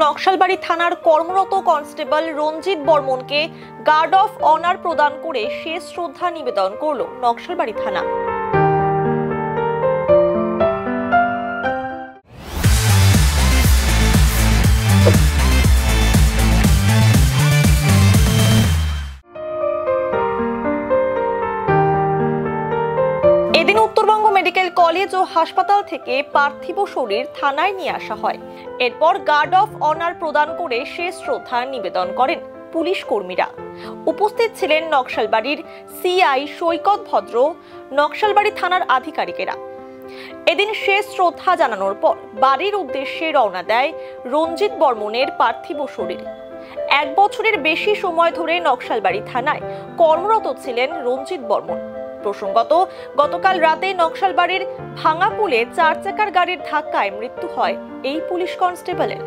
নকশালবাড়ি থানার কর্মরত কনস্টেবল রঞ্জিত বর্মনকে গার্ড অফ অনার প্রদান করে শেষ শ্রদ্ধা নিবেদন করল নকশালবাড়ি থানা। এদিন উত্তরবঙ্গ মেডিকেল কলেজ ও হাসপাতাল থেকে পার্থিব শরীর থানায় নিয়ে আসা হয়। এরপর গার্ড অফ অনার প্রদান করে শেষ শ্রদ্ধা নিবেদন করেন পুলিশ কর্মীরা। উপস্থিত ছিলেন নকশালবাড়ির সিআই সৈকত ভদ্র, নকশালবাড়ি থানার আধিকারিকেরা। এদিন শেষ শ্রদ্ধা জানানোর পর বাড়ির উদ্দেশ্যে রওনা দেয় রঞ্জিত বর্মনের পার্থিব শরীর। 1 বছরের বেশি সময় ধরে নকশালবাড়ি থানায় কর্মরত ছিলেন রঞ্জিত বর্মন। প্রসঙ্গত, গতকাল রাতে নকশালবাড়ির ভাঙা পুলে 4 চাকার গাড়ির ধাক্কায় মৃত্যু হয় এই পুলিশ কনস্টেবলের।